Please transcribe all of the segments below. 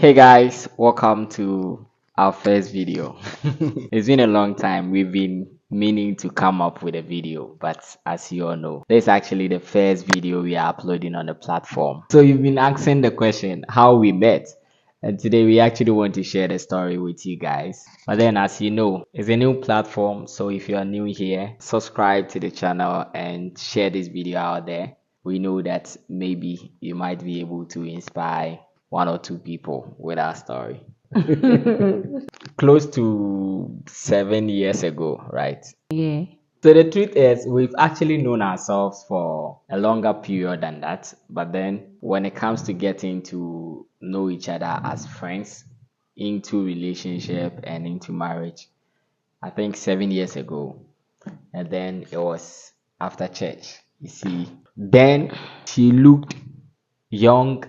Hey guys, welcome to our first video. It's been a long time. We've been meaning to come up with a video, but as you all know, this is actually the first video we are uploading on the platform. So you've been asking the question how we met, and today we actually want to share the story with you guys. But then, as you know, it's a new platform, so if you are new here, subscribe to the channel and share this video out there. We know that maybe you might be able to inspire one or two people with our story. Close to 7 years ago, right? Yeah. So the truth is, we've actually known ourselves for a longer period than that. But then, when it comes to getting to know each other as friends, into relationship and into marriage, I think 7 years ago, and then it was after church. You see, then she looked young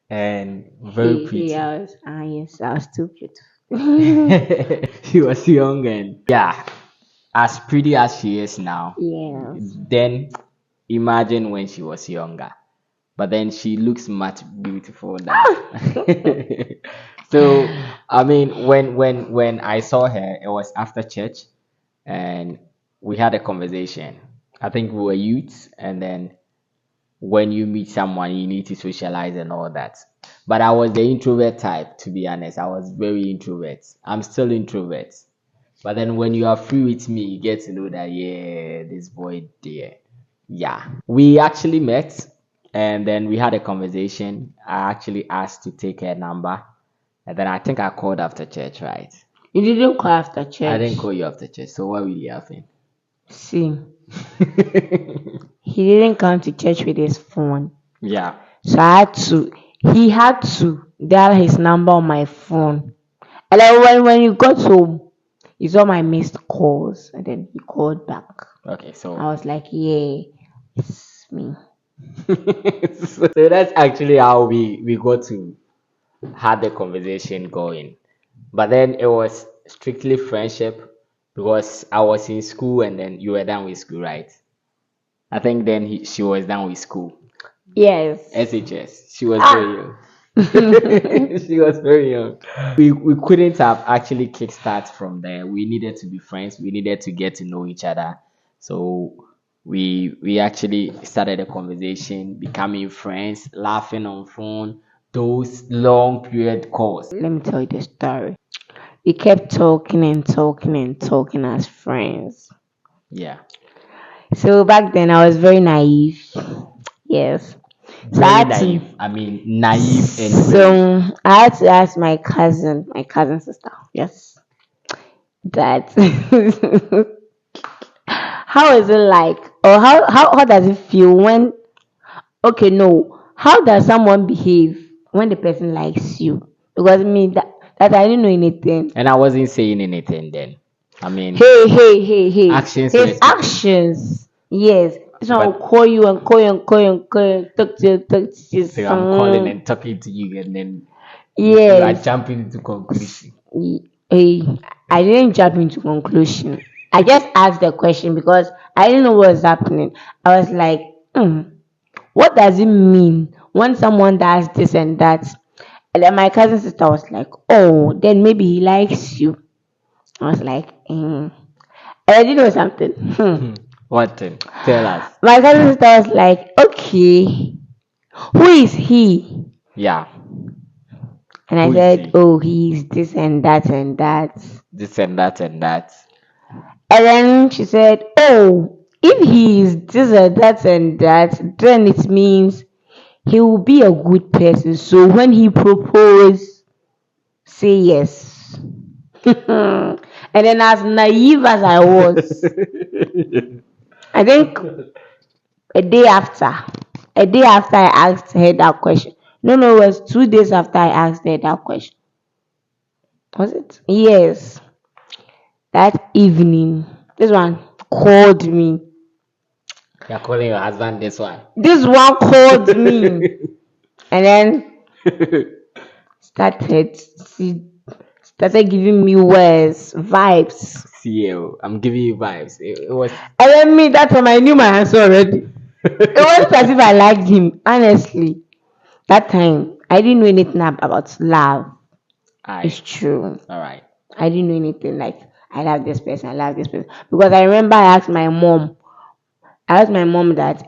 and very pretty. Yes, I was too beautiful. She was young and yeah, as pretty as she is now. Yes. Then imagine when she was younger. But then she looks much beautiful now. So I mean when I saw her, it was after church and we had a conversation. I think we were youths and then when you meet someone, you need to socialize and all that. But I was the introvert type, to be honest. I was very introvert. I'm still introvert. But then when you are free with me, you get to know that, yeah, this boy there. Yeah. We actually met and then we had a conversation. I actually asked to take her number. And then I think I called after church, right? You didn't call after I church. didn't call you after church. So what really happened? See, he didn't come to church with his phone. Yeah. So he had to dial his number on my phone. And then when he got home, he saw my missed calls and then he called back. Okay, so I was like, yeah, it's me. so that's actually how we got to have the conversation going. But then it was strictly friendship because I was in school and then you were done with school, right? I think then she was done with school. Yes. SHS. She was very young. She was very young. We couldn't have actually kickstart from there. We needed to be friends. We needed to get to know each other. So we actually started a conversation, becoming friends, laughing on phone, those long period calls. Let me tell you the story. We kept talking and talking and talking as friends. Yeah. So back then I was very naive. Yes. So I Very had naive. to I mean naive and very so I had to ask my cousin sister, yes, that how is it like or how does it feel when okay no, how does someone behave when the person likes you? Because me that I didn't know anything. and I wasn't saying anything then. I mean Hey. actions were His speaking. actions. Yes. This one will But call you and call you and call you and call you, talk to you. so I'm calling and talking to you and then you are Yes. jumping into conclusion. Hey, I didn't jump into conclusion. I just asked the question because I didn't know what was happening. I was like, what does it mean when someone does this and that? And then my cousin sister was like, oh, then maybe he likes you. I was like, And I didn't know something. What thing? Tell us. My cousin sister was like, okay, who is he? Yeah. And I Who is said, he? oh, he's this and that and that. This and that and that. And then she said, oh, if he is this and that and that, then it means he will be a good person. So when he proposes, say yes. And then as naive as I was, I think a day after, I asked her that question. No, it was 2 days after I asked her that question. Was it? Yes. That evening, this one called me. You're calling your husband this one. This one called me. And then started started giving me words, vibes. See, I'm giving you vibes. It was And then me that time I knew my answer already. It wasn't as if I liked him, honestly. That time I didn't know anything about love. It's I. true. All right. I didn't know anything like I love this person, I love this person. Because I remember I asked my mom that,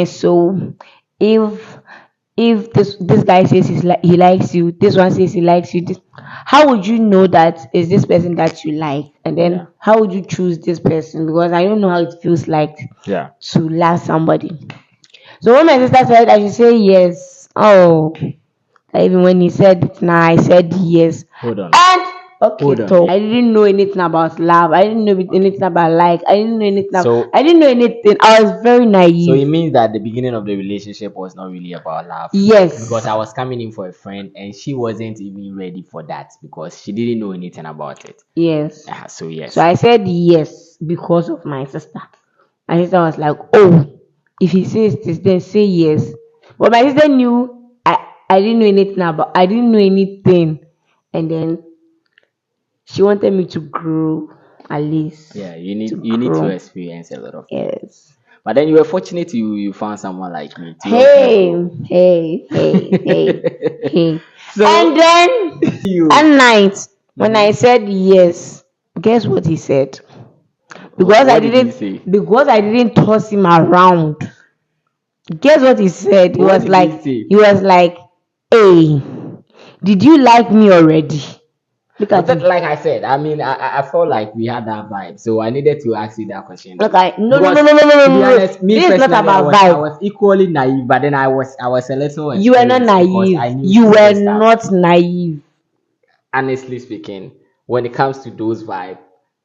so if this guy says he likes you, this one says he likes you, how would you know that is this person that you like? And Yeah. then how would you choose this person? Because I don't know how it feels like Yeah. to love somebody. So when my sister said I should say yes, oh, even when he said it now, I said yes. Hold on. And okay, Hold on. so I didn't know anything about love. I didn't know anything about like. I didn't know anything. So I didn't know anything. I was very so it naive. means that the beginning of the relationship was not really about love. Because Yes, I was coming in for a friend and she wasn't even ready for that because she didn't know anything about it. yes. So So yes. I said yes because of my sister. My sister was like, "Oh, if he says this, then say yes." But my sister knew I didn't know anything about. I didn't know anything, and then she wanted me to grow, at least Yeah, to you need to grow. experience a lot of things. Yes. But then you were fortunate you found someone like me to help you Hey, grow. hey, hey, hey, hey. And So then that you. night, when Hmm. I said yes, guess what he said? What did he say? Because I didn't toss him around. Guess what he said? What did he say? He was like, "Hey, did you like me already?" Look But at that, him. like I said, I mean, I felt like we had that vibe, so I needed to ask you that question Look too. at no, no, no, Because no, no, no, to no, be no. honest, me This is not personally, about I vibe. was equally naive, but then I was a little You were not experienced because naive. I knew You certain were stuff. not naive. Honestly speaking, when it comes to those vibe,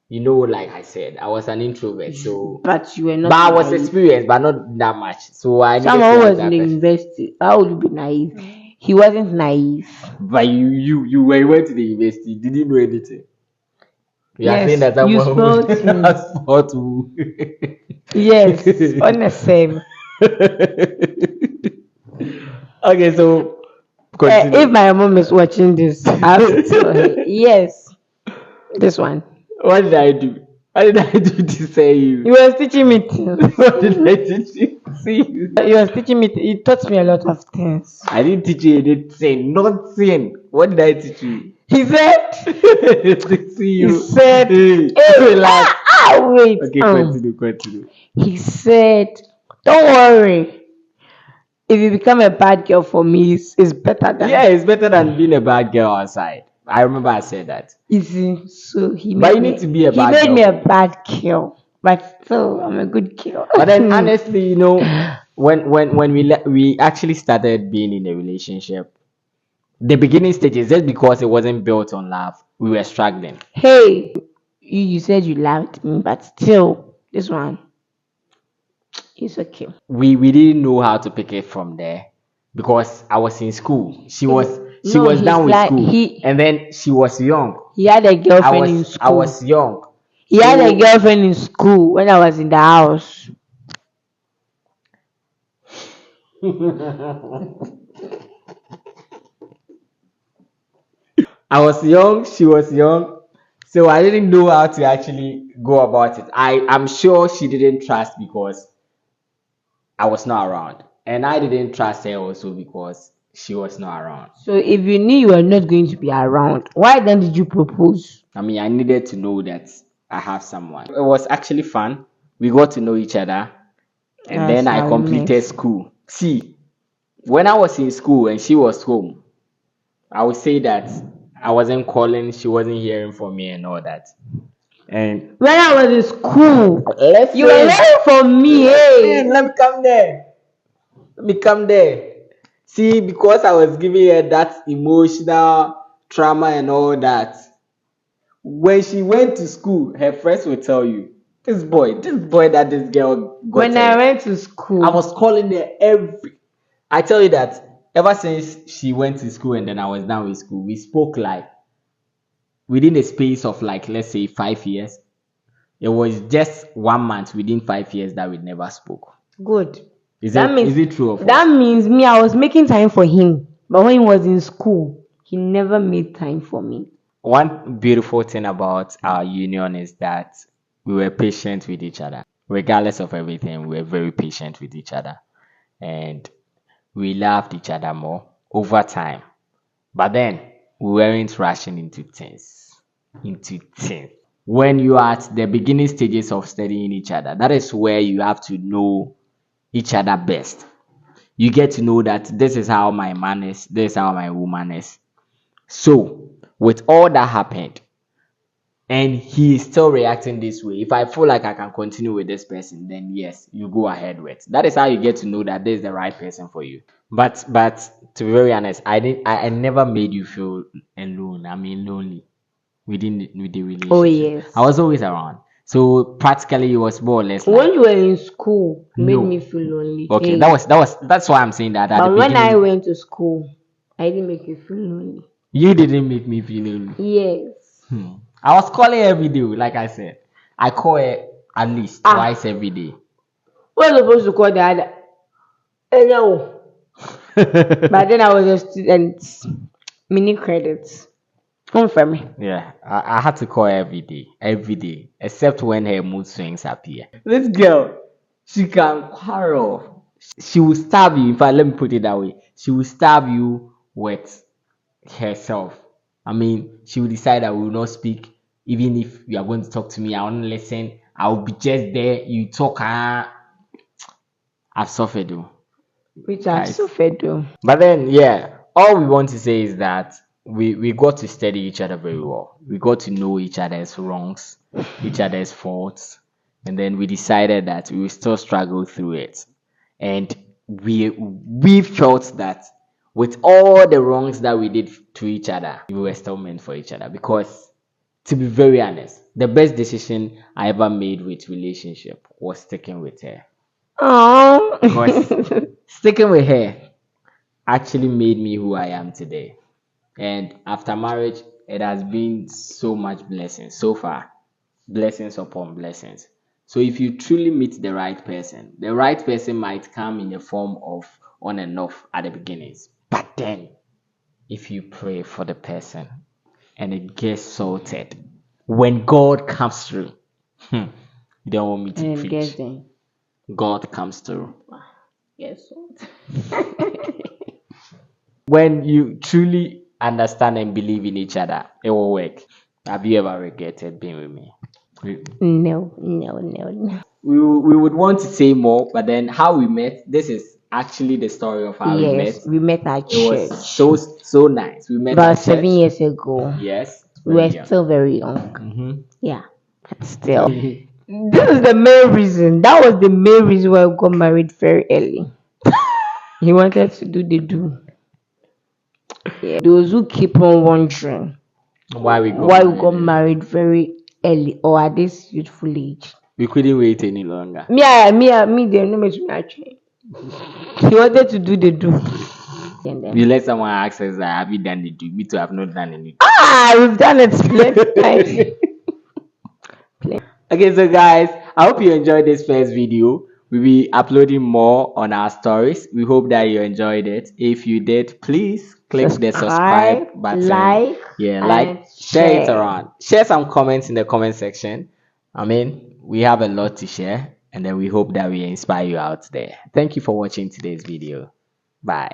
like I said, I was an introvert, so But you were but not I was naive. experienced, but not that much. So I needed Someone to who ask was in that the question. university, how would you be naive? He wasn't naive. But you when you went to the university, did you know anything? You are saying Yes, that you someone who spelled him. has fought to. Yes, on the same. Okay, so If continue. my mom is watching this, I have to tell her, yes, this one. What did I do? What did I do to say He you? was teaching me things. What did I teach you? See you. He was teaching me, he taught me a lot of things. I didn't teach you anything. Nothing. What did I teach you? He said, See he you. said, Hey, hey, relax. wait. Okay, continue, continue. He said, don't worry. If you become a bad girl for me, it's better Yeah, than. it's better than being a bad girl outside. I remember I said that. You see, so But you need to be a he bad made girl me a for me. bad girl, but still I'm a good girl. But then honestly, when we actually started being in a relationship, the beginning stages, just because it wasn't built on love, we were struggling. Hey, you said you loved me, but still this one is okay. We didn't know how to pick it from there because I was in school. She No, was he's done with like school, and then she was young. he had a girlfriend in I school. was young. He had a So girlfriend in school when I was in the house. I was young, she was young, so I didn't know how to actually go about it. I'm sure she didn't trust because I was not around, and I didn't trust her also because she was not around. So if you knew you were not going to be around, why then did you propose? I mean, I needed to know that I have someone. It was actually fun. We got to know each other, and That's then I how we completed met. school. See, when I was in school and she was home, I would say that I wasn't calling, she wasn't hearing from me, and all that. And When I was in school, you were listen, learning from me, listen, hey. let me come there. Let me come there. See, because I was giving her that emotional trauma and all that, when she went to school, her friends will tell you, this boy that this girl got When I her. went to I school, was calling her every. I tell you that ever since she went to school and then I was done with school, we spoke like within a space of like let's say 5 years. It was just 1 month within 5 years that we never spoke. good. Is That it means is it true or that false? means me, I was making time for him. But when he was in school, he never made time for me. One beautiful thing about our union is that we were patient with each other. Regardless of everything, we were very patient with each other. And we loved each other more. over time. But then we weren't rushing into things. Into things. When you are at the beginning stages of studying each other, that is where you have to know each other best. You get to know that this is how my man is, this is how my woman is. So, with all that happened, and he is still reacting this way, if I feel like I can continue with this person, then yes, you go ahead with. That is how you get to know that this is the right person for you. But to be very honest, I never made you feel alone. I mean lonely with the Oh relationship. yes. I was always around. So practically it was more or less When like you were in school, it made me no. feel lonely. Okay, Hey. that's why I'm saying that at the But when I beginning went to school, I didn't make you feel lonely. you didn't make me feel lonely. Yes. I was calling every day, like I said. I call her at least twice every day. What was supposed to call the other? No. But then I was a student. Mini credits. Come for me. Yeah, I had to call her every day, except when her mood swings appear. This girl, she can quarrel. She will stab you. In fact, let me put it that way. She will stab you with herself. I mean, she will decide I will not speak, even if you are going to talk to me. I won't listen. I will be just there. You talk. I've suffered, though. Which I've Guys. suffered though. But then, yeah, all we want to say is that we got to study each other very well. We got to know each other's wrongs, each other's faults, and then we decided that we will still struggle through it. And we felt that with all the wrongs that we did to each other, we were still meant for each other. Because to be very honest, the best decision I ever made with relationship was sticking with her. Oh. Because sticking with her actually made me who I am today. And after marriage, it has been so much blessings so far, blessings upon blessings. So if you truly meet the right person might come in the form of on and off at the beginnings. But then, if you pray for the person and it gets sorted, when God comes through, you don't want me to And preach. guess then. God comes through. Guess what? When you truly understand and believe in each other, it will work. Have you ever regretted being with me? No, no, no, no. We would want to say more, but then how we met, this is actually the story of how we met. Yes, we met at It was church. so nice. We met About at 7 years ago. Yes, We very were young. still very young. Mhm. Yeah, but still. This is the main reason. That was the main reason why we got married very early. He wanted to do the do. Yeah. Those who keep on wondering Why we why got we got married? married very early or at this youthful age. We couldn't wait any longer. Me, they no make me actually. He wanted to do the do. And then, You let someone ask us, have you done the do? Me too, have not done any. we've done it plenty times. Okay, so guys, I hope you enjoyed this first video. We'll be uploading more on our stories. We hope that you enjoyed it. If you did, please click the subscribe button. like, Like, share it around. Share some comments in the comment section. I mean, we have a lot to share, and then we hope that we inspire you out there. Thank you for watching today's video. Bye.